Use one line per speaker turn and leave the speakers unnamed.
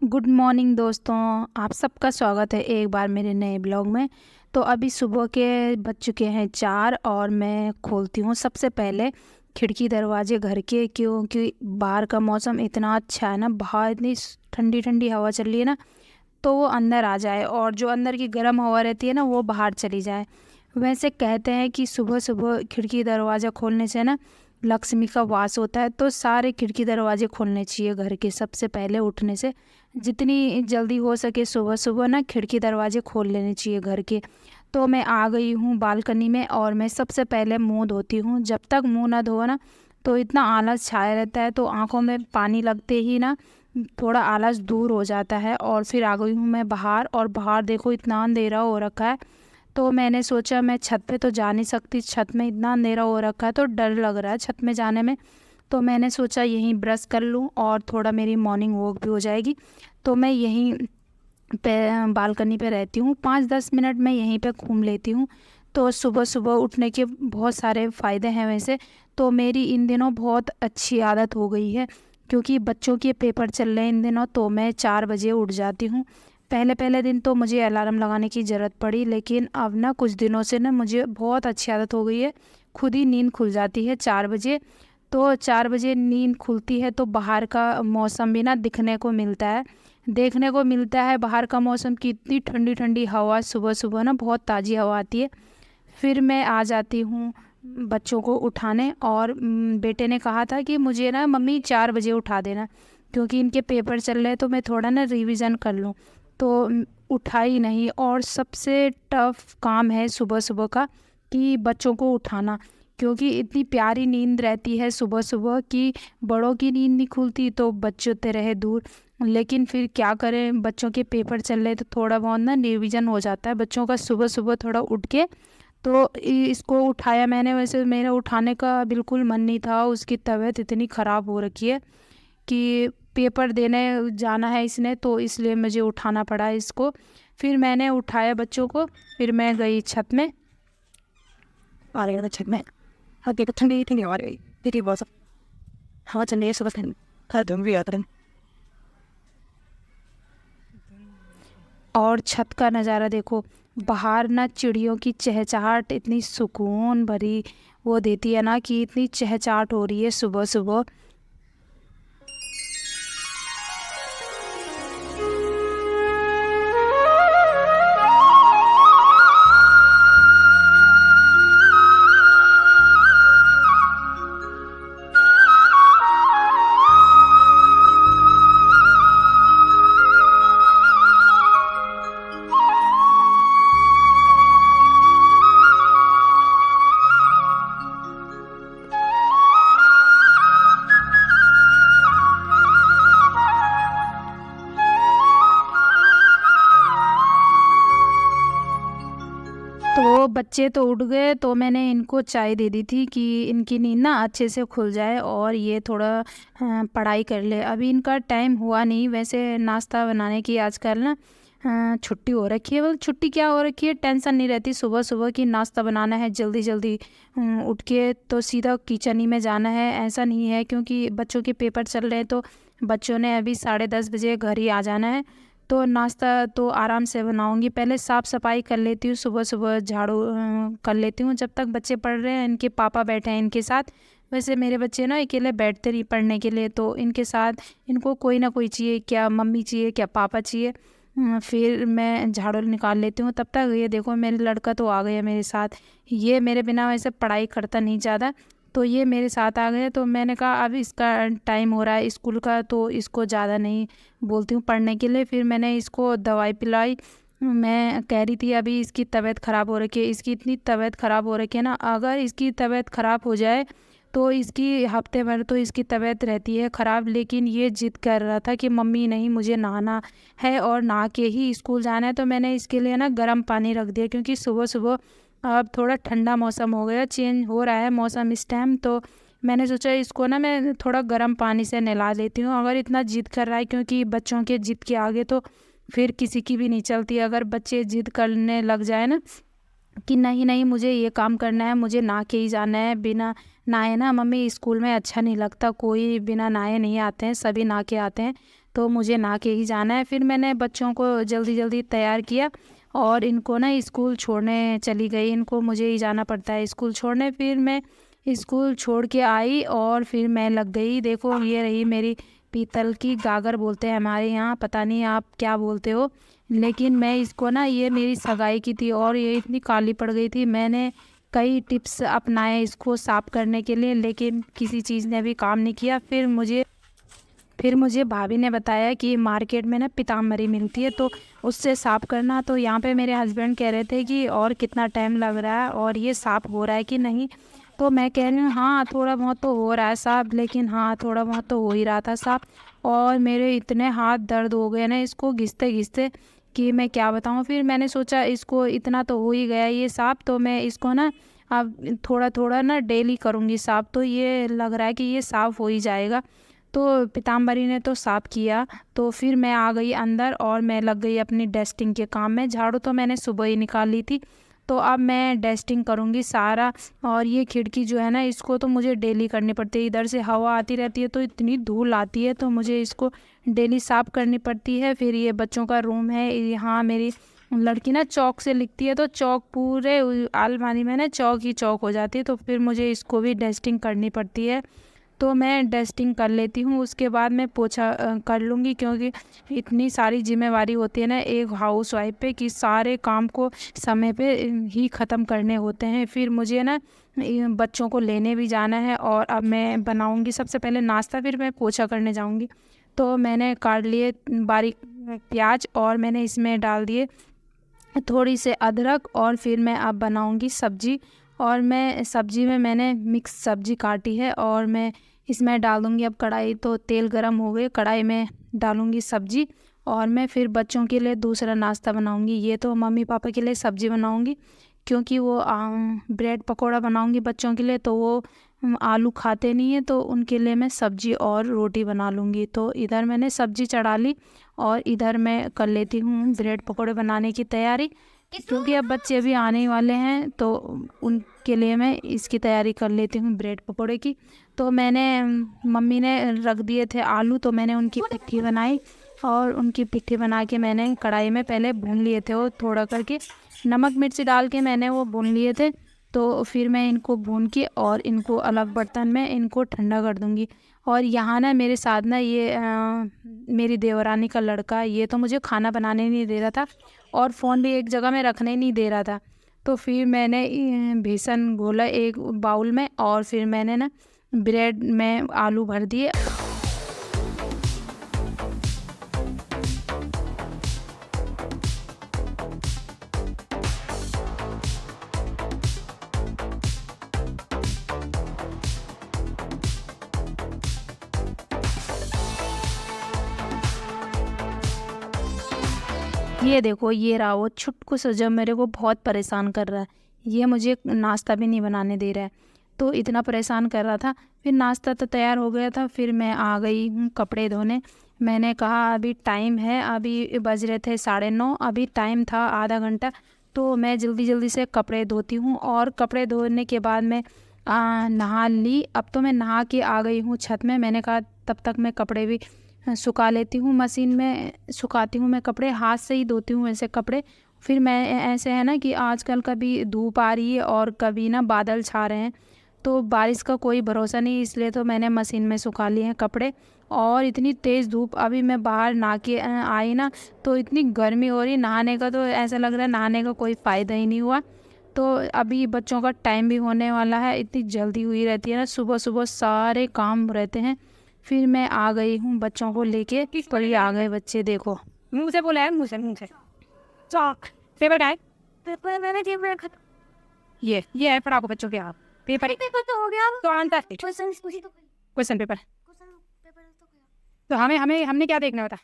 Good morning दोस्तों। आप सबका स्वागत है एक बार मेरे नए ब्लॉग में। तो अभी सुबह के बज चुके हैं 4 और मैं खोलती हूँ सबसे पहले खिड़की दरवाजे घर के, क्योंकि बाहर का मौसम इतना अच्छा है ना, बाहर इतनी ठंडी ठंडी हवा चल रही है ना, तो वो अंदर आ जाए और जो अंदर की गर्म हवा रहती है ना वो बाहर चली जाए। वैसे कहते हैं कि सुबह सुबह खिड़की दरवाज़ा खोलने से ना लक्ष्मी का वास होता है, तो सारे खिड़की दरवाजे खोलने चाहिए घर के सबसे पहले उठने से। जितनी जल्दी हो सके सुबह सुबह ना खिड़की दरवाजे खोल लेने चाहिए घर के। तो मैं आ गई हूँ बालकनी में और मैं सबसे पहले मुंह धोती हूँ। जब तक मुंह ना धोआ ना तो इतना आलस छाया रहता है, तो आंखों में पानी लगते ही ना थोड़ा आलस दूर हो जाता है। और फिर आ गई हूँ मैं बाहर, और बाहर देखो इतना अंधेरा हो रखा है। तो मैंने सोचा मैं छत पे तो जा नहीं सकती, छत में इतना अंधेरा हो रखा है तो डर लग रहा है छत में जाने में। तो मैंने सोचा यहीं ब्रश कर लूँ और थोड़ा मेरी मॉर्निंग वॉक भी हो जाएगी। तो मैं यहीं पे बालकनी पे रहती हूँ, 5-10 मिनट मैं यहीं पे घूम लेती हूँ। तो सुबह सुबह उठने के बहुत सारे फ़ायदे हैं वैसे। तो मेरी इन दिनों बहुत अच्छी आदत हो गई है, क्योंकि बच्चों के पेपर चल रहे हैं इन दिनों, तो मैं 4 बजे उठ जाती हूँ। पहले पहले दिन तो मुझे अलार्म लगाने की ज़रूरत पड़ी, लेकिन अब ना कुछ दिनों से ना मुझे बहुत अच्छी आदत हो गई है, खुद ही नींद खुल जाती है 4 बजे। तो 4 बजे नींद खुलती है तो बाहर का मौसम भी ना दिखने को मिलता है, देखने को मिलता है बाहर का मौसम की इतनी ठंडी ठंडी हवा, सुबह सुबह ना बहुत ताज़ी हवा आती है। फिर मैं आ जाती हूँ बच्चों को उठाने, और बेटे ने कहा था कि मुझे ना मम्मी 4 बजे उठा देना, क्योंकि इनके पेपर चल रहे हैं तो मैं थोड़ा ना रिवीजन कर लूँ। तो उठा ही नहीं, और सबसे टफ काम है सुबह सुबह का कि बच्चों को उठाना, क्योंकि इतनी प्यारी नींद रहती है सुबह सुबह कि बड़ों की नींद नहीं खुलती तो बच्चों से रहे दूर। लेकिन फिर क्या करें, बच्चों के पेपर चल रहे तो थोड़ा बहुत ना रिवीजन हो जाता है बच्चों का सुबह सुबह थोड़ा उठ के। तो इसको उठाया मैंने, वैसे मेरा उठाने का बिल्कुल मन नहीं था, उसकी तबीयत इतनी ख़राब हो रखी है कि पेपर देने जाना है इसने, तो इसलिए मुझे उठाना पड़ा इसको। फिर मैंने उठाया बच्चों को, फिर मैं गई छत में।
आ रही है छत में। हाँ देखो ठंडी ठंडी हवा आ रही देखिए बहुत हवा चल रही है सुबह से। हाँ धुंध भी आता है।
और छत का नज़ारा देखो, बाहर ना चिड़ियों की चहचहाट इतनी सुकून भरी वो देती है ना, कि इतनी चहचहाट हो रही है सुबह सुबह। तो बच्चे तो उठ गए, तो मैंने इनको चाय दे दी थी कि इनकी नींद ना अच्छे से खुल जाए और ये थोड़ा पढ़ाई कर ले। अभी इनका टाइम हुआ नहीं वैसे नाश्ता बनाने की, आजकल ना छुट्टी हो रखी है। वो छुट्टी क्या हो रखी है, टेंशन नहीं रहती सुबह सुबह की नाश्ता बनाना है जल्दी जल्दी उठ के तो सीधा किचन ही में जाना है, ऐसा नहीं है। क्योंकि बच्चों के पेपर चल रहे हैं तो बच्चों ने अभी 10:30 बजे घर ही आ जाना है। तो नाश्ता तो आराम से बनाऊंगी, पहले साफ़ सफाई कर लेती हूँ, सुबह सुबह झाड़ू कर लेती हूँ। जब तक बच्चे पढ़ रहे हैं, इनके पापा बैठे हैं इनके साथ। वैसे मेरे बच्चे ना अकेले बैठते नहीं पढ़ने के लिए, तो इनके साथ इनको कोई ना कोई चाहिए, क्या मम्मी चाहिए क्या पापा चाहिए। फिर मैं झाड़ू निकाल लेती हूँ। तब तक ये देखो मेरे लड़का तो आ गया मेरे साथ, ये मेरे बिना वैसे पढ़ाई करता नहीं ज़्यादा, तो ये मेरे साथ आ गए। तो मैंने कहा अब इसका टाइम हो रहा है स्कूल का, तो इसको ज़्यादा नहीं बोलती हूँ पढ़ने के लिए। फिर मैंने इसको दवाई पिलाई। मैं कह रही थी अभी इसकी तबीयत ख़राब हो रखी है, इसकी इतनी तबीयत ख़राब हो रखी है ना, अगर इसकी तबीयत ख़राब हो जाए तो इसकी हफ्ते भर तो इसकी तबीयत रहती है ख़राब। लेकिन ये ज़िद कर रहा था कि मम्मी नहीं, मुझे नहाना है और नहा के ही स्कूल जाना है। तो मैंने इसके लिए ना गर्म पानी रख दिया, क्योंकि सुबह सुबह अब थोड़ा ठंडा मौसम हो गया, चेंज हो रहा है मौसम इस टाइम। तो मैंने सोचा इसको ना मैं थोड़ा गर्म पानी से नहला देती हूँ, अगर इतना ज़िद कर रहा है। क्योंकि बच्चों के ज़िद के आगे तो फिर किसी की भी नहीं चलती। अगर बच्चे ज़िद करने लग जाए ना कि नहीं नहीं मुझे ये काम करना है, मुझे नहा के ही जाना है, बिना नहाए ना मम्मी स्कूल में अच्छा नहीं लगता, कोई बिना नहाए नहीं आते हैं, सभी नहा के आते हैं। तो मुझे नहा के ही जाना है। फिर मैंने बच्चों को जल्दी जल्दी तैयार किया और इनको ना स्कूल छोड़ने चली गई। इनको मुझे ही जाना पड़ता है स्कूल छोड़ने। फिर मैं स्कूल छोड़ के आई और फिर मैं लग गई। देखो ये रही मेरी पीतल की गागर बोलते हैं हमारे यहाँ, पता नहीं आप क्या बोलते हो, लेकिन मैं इसको ना, ये मेरी सगाई की थी और ये इतनी काली पड़ गई थी। मैंने कई टिप्स अपनाए इसको साफ़ करने के लिए, लेकिन किसी चीज़ ने भी काम नहीं किया। फिर मुझे भाभी ने बताया कि मार्केट में ना पीताम्बरी मिलती है तो उससे साफ़ करना। तो यहाँ पे मेरे हस्बैंड कह रहे थे कि और कितना टाइम लग रहा है और ये साफ़ हो रहा है कि नहीं। तो मैं कह रही हूँ हाँ थोड़ा बहुत तो हो रहा है साफ़, लेकिन हाँ थोड़ा बहुत तो हो ही रहा था साफ़। और मेरे इतने हाथ दर्द हो गए ना इसको घिसते घिसते कि मैं क्या बताऊँ। फिर मैंने सोचा इसको इतना तो हो ही गया ये साफ़, तो मैं इसको ना अब थोड़ा थोड़ा ना डेली करूँगी साफ़। तो ये लग रहा है कि ये साफ़ हो ही जाएगा। तो पीताम्बरी ने तो साफ़ किया। तो फिर मैं आ गई अंदर और मैं लग गई अपनी डस्टिंग के काम में। झाड़ू तो मैंने सुबह ही निकाल ली थी, तो अब मैं डस्टिंग करूँगी सारा। और ये खिड़की जो है ना इसको तो मुझे डेली करनी पड़ती है। इधर से हवा आती रहती है तो इतनी धूल आती है, तो मुझे इसको डेली साफ़ करनी पड़ती है। फिर ये बच्चों का रूम है, यहाँ मेरी लड़की ना चौक से लिखती है तो चौक पूरे अलमारी में ना चौक ही चौक हो जाती है, तो फिर मुझे इसको भी डस्टिंग करनी पड़ती है। तो मैं डस्टिंग कर लेती हूँ, उसके बाद मैं पोछा कर लूँगी, क्योंकि इतनी सारी जिम्मेवारी होती है ना एक हाउसवाइफ पे कि सारे काम को समय पे ही ख़त्म करने होते हैं। फिर मुझे ना बच्चों को लेने भी जाना है और अब मैं बनाऊँगी सबसे पहले नाश्ता, फिर मैं पोछा करने जाऊँगी। तो मैंने काट लिए बारीक प्याज और मैंने इसमें डाल दिए थोड़ी से अदरक और फिर मैं अब बनाऊँगी सब्ज़ी। और मैं सब्ज़ी में मैंने मिक्स सब्ज़ी काटी है और मैं इसमें डाल दूँगी अब कढ़ाई। तो तेल गरम हो गए, कढ़ाई में डालूँगी सब्ज़ी और मैं फिर बच्चों के लिए दूसरा नाश्ता बनाऊँगी। ये तो मम्मी पापा के लिए सब्ज़ी बनाऊँगी, क्योंकि वो ब्रेड पकौड़ा बनाऊँगी बच्चों के लिए, तो वो आलू खाते नहीं है, तो उनके लिए मैं सब्ज़ी और रोटी बना लूँगी। तो इधर मैंने सब्ज़ी चढ़ा ली और इधर मैं कर लेती हूँ ब्रेड पकौड़े बनाने की तैयारी, क्योंकि अब बच्चे भी आने ही वाले हैं तो उनके लिए मैं इसकी तैयारी कर लेती हूँ ब्रेड पकौड़े की। तो मैंने मम्मी ने रख दिए थे आलू, तो मैंने उनकी पिट्ठी बनाई और उनकी पिट्ठी बना के मैंने कढ़ाई में पहले भून लिए थे, वो थोड़ा करके नमक मिर्ची डाल के मैंने वो भून लिए थे। तो फिर मैं इनको भून के और इनको अलग बर्तन में इनको ठंडा कर दूँगी। और यहाँ ना मेरे साथ ना ये मेरी देवरानी का लड़का, ये तो मुझे खाना बनाने नहीं दे रहा था और फ़ोन भी एक जगह में रखने नहीं दे रहा था। तो फिर मैंने बेसन घोला एक बाउल में और फिर मैंने ना ब्रेड में आलू भर दिए। ये देखो ये रहा वो छुटकू सा जो मेरे को बहुत परेशान कर रहा है। ये मुझे नाश्ता भी नहीं बनाने दे रहा है, तो इतना परेशान कर रहा था। फिर नाश्ता तो तैयार हो गया था, फिर मैं आ गई हूँ कपड़े धोने। मैंने कहा अभी टाइम है, अभी बज रहे थे 9:30, अभी टाइम था आधा घंटा। तो मैं जल्दी जल्दी से कपड़े धोती हूँ और कपड़े धोने के बाद मैं नहा ली। अब तो मैं नहा के आ गई हूँ छत में। मैंने कहा तब तक मैं कपड़े भी सुखा लेती हूँ, मशीन में सुखाती हूँ मैं कपड़े, हाथ से ही धोती हूँ ऐसे कपड़े। फिर मैं ऐसे है ना कि आजकल कभी धूप आ रही है और कभी ना बादल छा रहे हैं, तो बारिश का कोई भरोसा नहीं, इसलिए तो मैंने मशीन में सुखा लिए हैं कपड़े। और इतनी तेज़ धूप, अभी मैं बाहर नहा के आई ना तो इतनी गर्मी हो रही, नहाने का तो ऐसा लग रहा है नहाने का कोई फ़ायदा ही नहीं हुआ। तो अभी बच्चों का टाइम भी होने वाला है, इतनी जल्दी हुई रहती है ना, सुबह सुबह सारे काम रहते हैं। फिर मैं आ गई हूँ बच्चों को लेके, पर ये आ गए बच्चे देखो।
मुंह से बोला है, मुंह से चौक पेपर का है। पेपर मैंने पेपर खत्म। ये है पढ़ाओ बच्चों के आप पेपर तो हो गया, तो आंसर क्वेश्चन पेपर। तो हमें हमने क्या देखना होता।